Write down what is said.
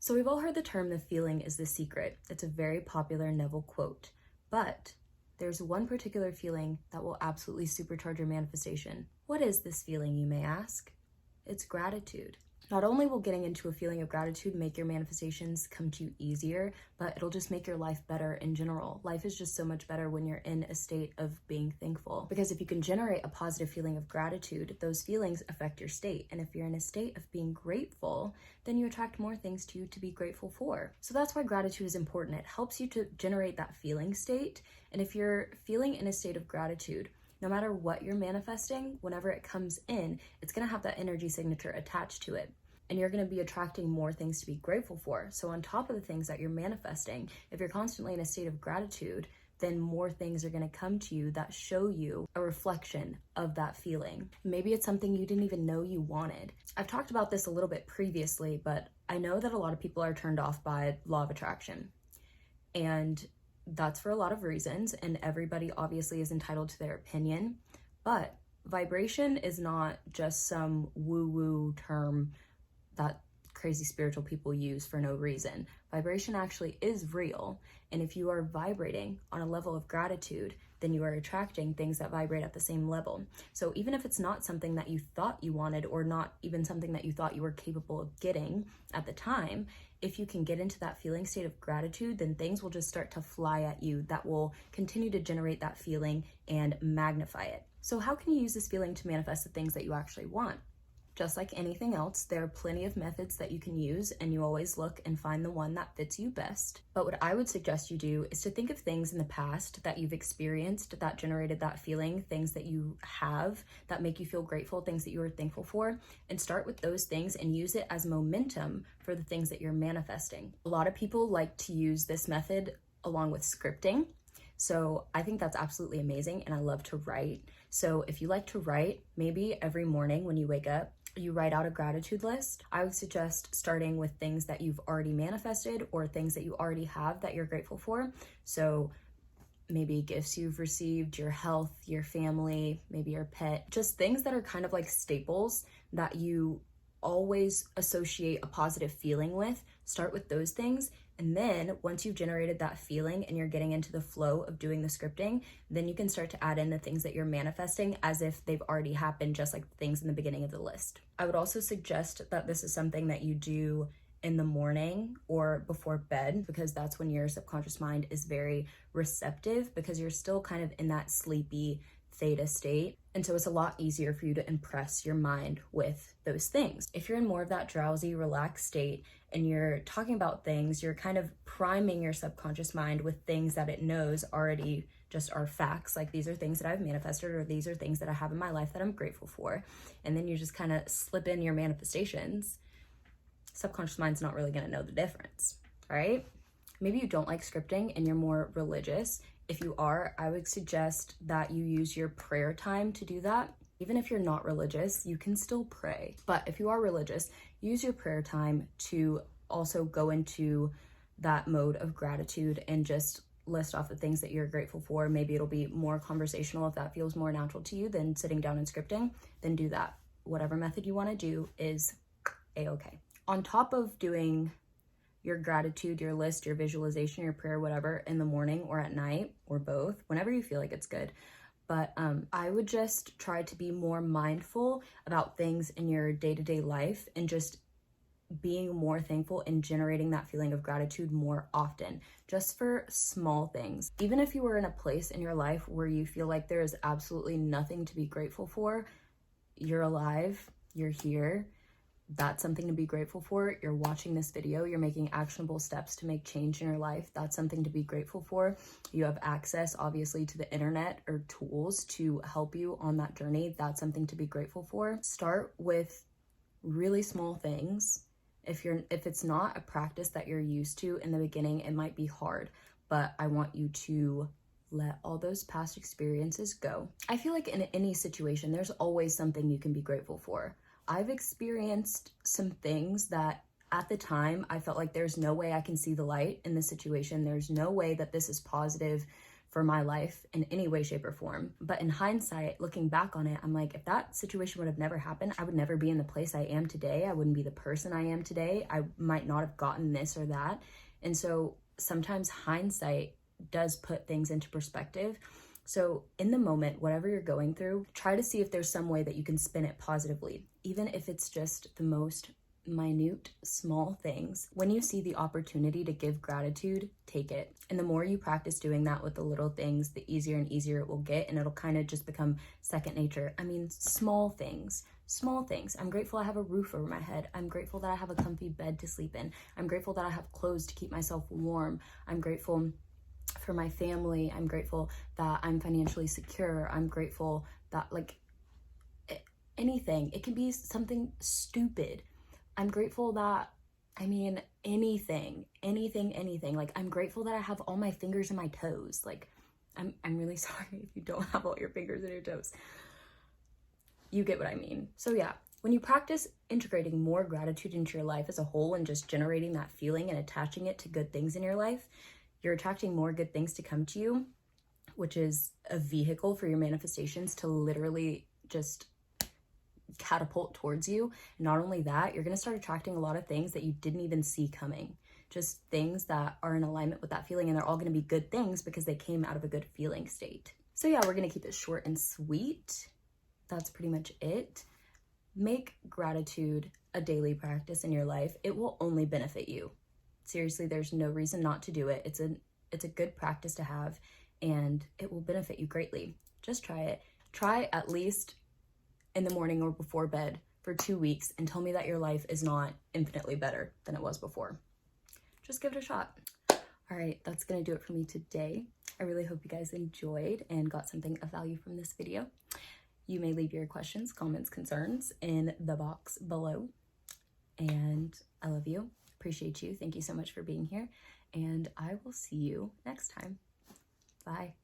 So we've all heard the term "the feeling is the secret." It's a very popular Neville quote, but there's one particular feeling that will absolutely supercharge your manifestation. What is this feeling, you may ask? It's gratitude. Not only will getting into a feeling of gratitude make your manifestations come to you easier, but it'll just make your life better in general. Life is just so much better when you're in a state of being thankful. Because if you can generate a positive feeling of gratitude, those feelings affect your state. And if you're in a state of being grateful, then you attract more things to you to be grateful for. So that's why gratitude is important. It helps you to generate that feeling state. And if you're feeling in a state of gratitude, no matter what you're manifesting, whenever it comes in, it's gonna have that energy signature attached to it. And you're gonna be attracting more things to be grateful for. So on top of the things that you're manifesting, if you're constantly in a state of gratitude, then more things are gonna come to you that show you a reflection of that feeling. Maybe it's something you didn't even know you wanted. I've talked about this a little bit previously, but I know that a lot of people are turned off by law of attraction. And that's for a lot of reasons, and everybody obviously is entitled to their opinion, but vibration is not just some woo-woo term that crazy spiritual people use for no reason. Vibration actually is real, and if you are vibrating on a level of gratitude, then you are attracting things that vibrate at the same level. So even if it's not something that you thought you wanted, or not even something that you thought you were capable of getting at the time, if you can get into that feeling state of gratitude, then things will just start to fly at you that will continue to generate that feeling and magnify it. So how can you use this feeling to manifest the things that you actually want? Just like anything else, there are plenty of methods that you can use, and you always look and find the one that fits you best. But what I would suggest you do is to think of things in the past that you've experienced that generated that feeling, things that you have that make you feel grateful, things that you are thankful for, and start with those things and use it as momentum for the things that you're manifesting. A lot of people like to use this method along with scripting. So I think that's absolutely amazing, and I love to write. So if you like to write, maybe every morning when you wake up, you write out a gratitude list. I would suggest starting with things that you've already manifested or things that you already have that you're grateful for. So maybe gifts you've received, your health, your family, maybe your pet, just things that are kind of like staples that you always associate a positive feeling with. Start with those things. And then once you've generated that feeling and you're getting into the flow of doing the scripting, then you can start to add in the things that you're manifesting as if they've already happened, just like the things in the beginning of the list. I would also suggest that this is something that you do in the morning or before bed, because that's when your subconscious mind is very receptive, because you're still kind of in that sleepy theta state. And so it's a lot easier for you to impress your mind with those things. If you're in more of that drowsy, relaxed state and you're talking about things, you're kind of priming your subconscious mind with things that it knows already just are facts. Like, these are things that I've manifested, or these are things that I have in my life that I'm grateful for. And then you just kind of slip in your manifestations. Subconscious mind's not really going to know the difference, right? Maybe you don't like scripting and you're more religious. If you are, I would suggest that you use your prayer time to do that. Even if you're not religious, you can still pray. But if you are religious, use your prayer time to also go into that mode of gratitude and just list off the things that you're grateful for. Maybe it'll be more conversational if that feels more natural to you than sitting down and scripting, then do that. Whatever method you want to do is a-okay. On top of doing your gratitude, your list, your visualization, your prayer, whatever, in the morning or at night, or both, whenever you feel like it's good. But I would just try to be more mindful about things in your day-to-day life and just being more thankful and generating that feeling of gratitude more often, just for small things. Even if you are in a place in your life where you feel like there is absolutely nothing to be grateful for, you're alive, you're here, that's something to be grateful for. You're watching this video, you're making actionable steps to make change in your life. That's something to be grateful for. You have access, obviously, to the internet or tools to help you on that journey. That's something to be grateful for. Start with really small things. If it's not a practice that you're used to in the beginning, it might be hard, but I want you to let all those past experiences go. I feel like in any situation, there's always something you can be grateful for. I've experienced some things that at the time I felt like there's no way I can see the light in this situation. There's no way that this is positive for my life in any way, shape, or form. But in hindsight, looking back on it, I'm like, if that situation would have never happened, I would never be in the place I am today. I wouldn't be the person I am today. I might not have gotten this or that. And so sometimes hindsight does put things into perspective. So in the moment, whatever you're going through, try to see if there's some way that you can spin it positively, even if it's just the most minute, small things. When you see the opportunity to give gratitude, take it. And the more you practice doing that with the little things, the easier and easier it will get, and it'll kind of just become second nature. I mean, small things. Small things. I'm grateful I have a roof over my head. I'm grateful that I have a comfy bed to sleep in. I'm grateful that I have clothes to keep myself warm. I'm grateful for my family. I'm grateful that I'm financially secure. I'm grateful that, like, anything. It can be something stupid. I'm grateful that, I mean, anything. Like, I'm grateful that I have all my fingers and my toes. Like, I'm really sorry if you don't have all your fingers and your toes. You get what I mean. So yeah, when you practice integrating more gratitude into your life as a whole and just generating that feeling and attaching it to good things in your life, you're attracting more good things to come to you, which is a vehicle for your manifestations to literally just catapult towards you. Not only that, you're going to start attracting a lot of things that you didn't even see coming. Just things that are in alignment with that feeling, and they're all going to be good things because they came out of a good feeling state. So yeah, we're going to keep it short and sweet. That's pretty much it. Make gratitude a daily practice in your life. It will only benefit you. Seriously, there's no reason not to do it. It's a good practice to have, and it will benefit you greatly. Just try it. Try at least in the morning or before bed for 2 weeks and tell me that your life is not infinitely better than it was before. Just give it a shot. All right, that's gonna do it for me today. I really hope you guys enjoyed and got something of value from this video. You may leave your questions, comments, concerns in the box below. And I love you, appreciate you. Thank you so much for being here. And I will see you next time. Bye.